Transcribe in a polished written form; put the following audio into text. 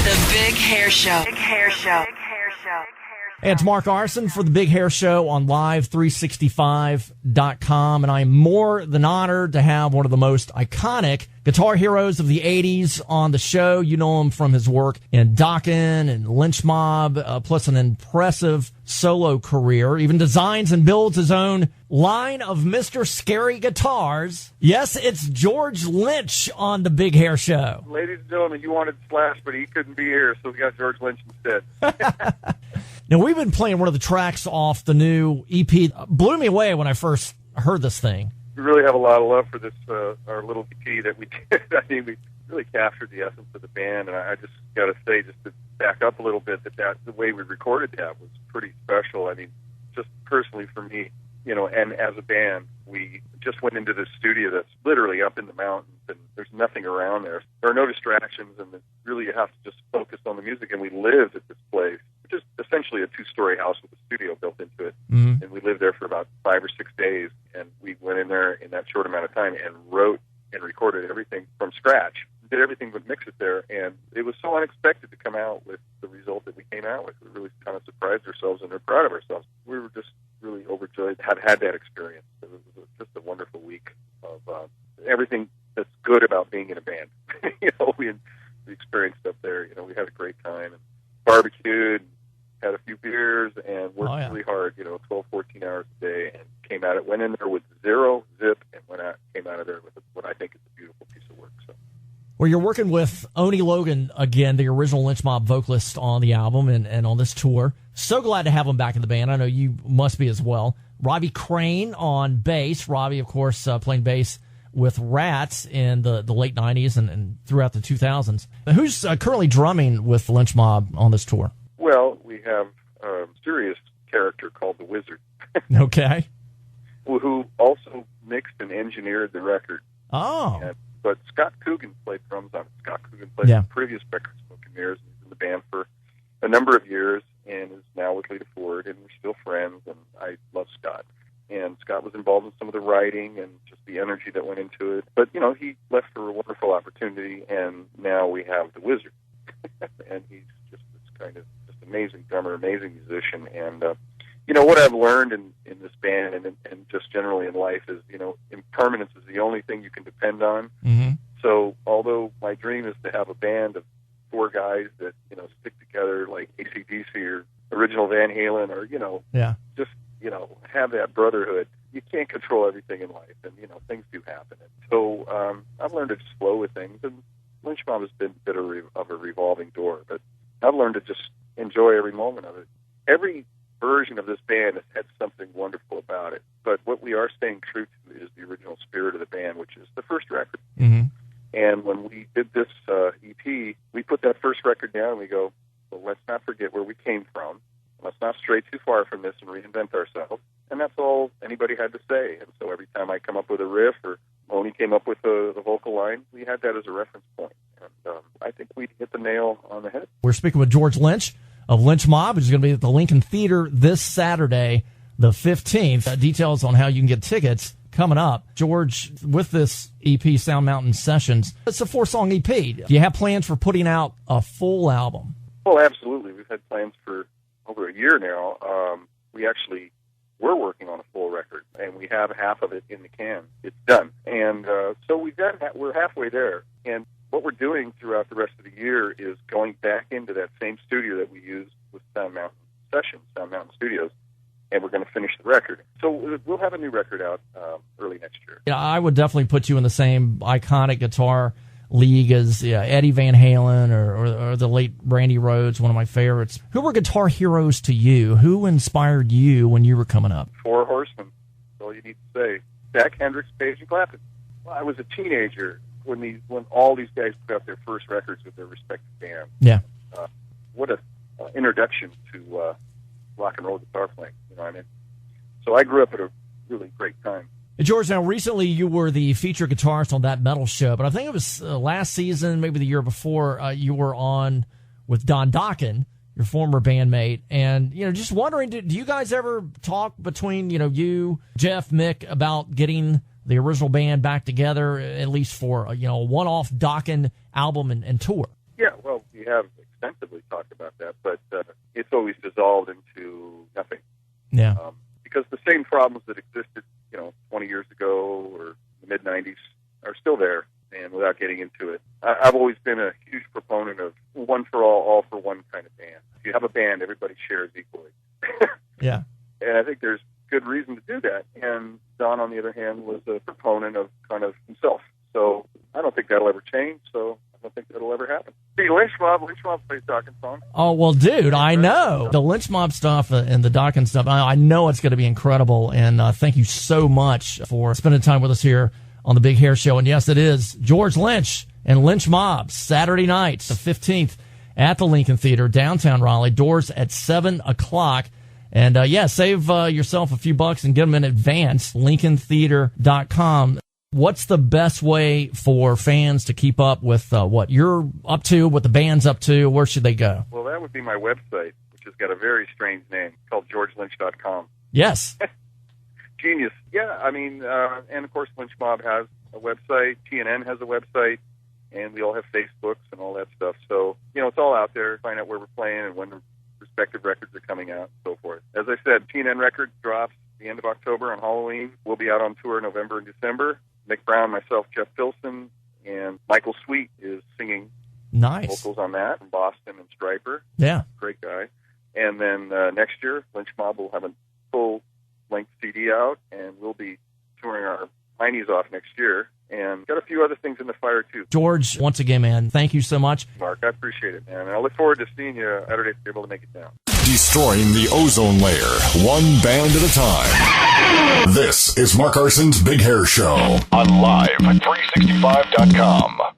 The Big Hair Show. Big Hair Show. Hey, it's Mark Arsen for The Big Hair Show on Live365.com, and I'm more than honored to have one of the most iconic guitar heroes of the 80s on the show. You know him from his work in Dokken and Lynch Mob, plus an impressive solo career. Even designs and builds his own line of Mr. Scary guitars. Yes, it's George Lynch on The Big Hair Show. Ladies and gentlemen, you wanted Slash, but he couldn't be here, so we got George Lynch instead. Now, we've been playing one of the tracks off the new EP. Blew me away when I first heard this thing. We really have a lot of love for this, our little EP that we did. I mean, we really captured the essence of the band, and I just got to say, just to back up a little bit, that the way we recorded that was pretty special. I mean, just personally for me, you know, and as a band, we just went into this studio that's literally up in the mountains, and there's nothing around there. There are no distractions, and really you have to just focus on the music, and we lived at this place, which is essentially a two-story house with a studio built into it. Mm-hmm. And we lived there for about 5 or 6 days, and we went in there in that short amount of time and wrote and recorded everything from scratch. Did everything but mix it there, and it was so unexpected to come out with the result that we came out with. We really kind of surprised ourselves, and we're proud of ourselves. We were just really overjoyed to have had that experience. It was just a wonderful week of everything that's good about being in a band. You know, we experienced up there. You know, we had a great time and barbecued, had a few beers, and worked really hard, you know, 12, 14 hours a day, and went in there with zero zip, and came out of there with what I think is a beautiful piece of work. So. Well, you're working with Oni Logan again, the original Lynch Mob vocalist on the album and on this tour. So glad to have him back in the band. I know you must be as well. Robbie Crane on bass. Robbie, of course, playing bass with Rats in the late 90s and throughout the 2000s. Who's currently drumming with the Lynch Mob on this tour? Well, we have a mysterious character called the Wizard. Okay. Who also mixed and engineered the record. Oh. But Scott Coogan played drums on it. Scott Coogan played the previous record, Smoke and Mirrors, and he's in the band for a number of years and is now with Lita Ford, and we're still friends, and I love Scott. And Scott was involved in some of the writing and just the energy that went into it. But, you know, he left for a wonderful opportunity, and now we have the Wizard. And he's just this kind of just amazing drummer, amazing musician. And, you know, what I've learned in this band and just generally in life is, you know, impermanence is the only thing you can depend on. Mm-hmm. So although my dream is to have a band of 4 guys that, you know, stick together like AC/DC or original Van Halen or, you know, just, you know, have that brotherhood, you can't control everything in life. And, you know, things do happen. And so I've learned to just flow with things. And Lynch Mob has been a bit of a revolving door. But I've learned to just enjoy every moment of it. Every version of this band has had something wonderful about it, but what we are staying true to is the original spirit of the band, which is the first record. Mm-hmm. And when we did this EP, we put that first record down and we go, well, let's not forget where we came from. Let's not stray too far from this and reinvent ourselves. And that's all anybody had to say. And so every time I come up with a riff or Oni came up with the vocal line, we had that as a reference point. And I think we hit the nail on the head. We're speaking with George Lynch of Lynch Mob, which is going to be at the Lincoln Theater this Saturday, the 15th. Details on how you can get tickets coming up. George, with this EP, Sound Mountain Sessions, it's a 4-song EP. Do you have plans for putting out a full album? Well, absolutely. We've had plans for over a year now. We actually were working on a full record, and we have half of it in the can. It's done. And so we're halfway there. And what we're doing throughout the rest of the year is going back into that same studio that we used with Sound Mountain Sessions, Sound Mountain Studios, and we're going to finish the record. So we'll have a new record out early next year. Yeah, I would definitely put you in the same iconic guitar league as Eddie Van Halen or the late Randy Rhoads, one of my favorites. Who were guitar heroes to you? Who inspired you when you were coming up? 4 Horsemen. That's all you need to say. Jack Hendricks, Page, and Clapton. Well, I was a teenager when all these guys put out their first records with their respective bands. Yeah. What a introduction to rock and roll guitar playing. You know what I mean? So I grew up at a really great time. George, now recently you were the featured guitarist on That Metal Show, but I think it was last season, maybe the year before, you were on with Don Dokken, your former bandmate, and just wondering, do you guys ever talk between you, Jeff, Mick, about getting the original band back together, at least for a one-off Dokken album and tour? Yeah, well, we have that, but it's always dissolved into nothing. Yeah. Because the same problems that existed, 20 years ago or the mid-'90s are still there. And without getting into it, I've always been a huge proponent of one for all for one kind of band. If you have a band, everybody shares equally. Yeah. And I think there's good reason to do that. And Don, on the other hand, was a proponent of kind of himself. So I don't think that'll ever change. So I don't think that'll ever happen. See, Lynch Mob plays Dokken song. Oh, well, dude, I know. The Lynch Mob stuff and the Dokken stuff, I know it's going to be incredible. And thank you so much for spending time with us here on the Big Hair Show. And yes, it is George Lynch and Lynch Mob, Saturday night, the 15th, at the Lincoln Theater, downtown Raleigh. Doors at 7 o'clock. And save yourself a few bucks and get them in advance. LYNCONtheater.com. What's the best way for fans to keep up with what you're up to, what the band's up to? Where should they go? Well, that would be my website, which has got a very strange name called GeorgeLynch.com. Yes. Genius. Yeah, I mean, and of course, Lynch Mob has a website, TNN has a website, and we all have Facebooks and all that stuff. So, it's all out there. Find out where we're playing and when the respective records are coming out and so forth. As I said, TNN Records drops the end of October on Halloween. We'll be out on tour November and December. Nick Brown, myself, Jeff Pilson, and Michael Sweet is singing vocals on that from Boston and Stryper. Yeah. Great guy. And then next year, Lynch Mob will have a full-length CD out, and we'll be touring our heinies off next year. And got a few other things in the fire, too. George, once again, man, thank you so much. Mark, I appreciate it, man. And I look forward to seeing you Saturday if you're able to make it down. Destroying the ozone layer, one band at a time. This is Mark Arson's Big Hair Show on Live365.com.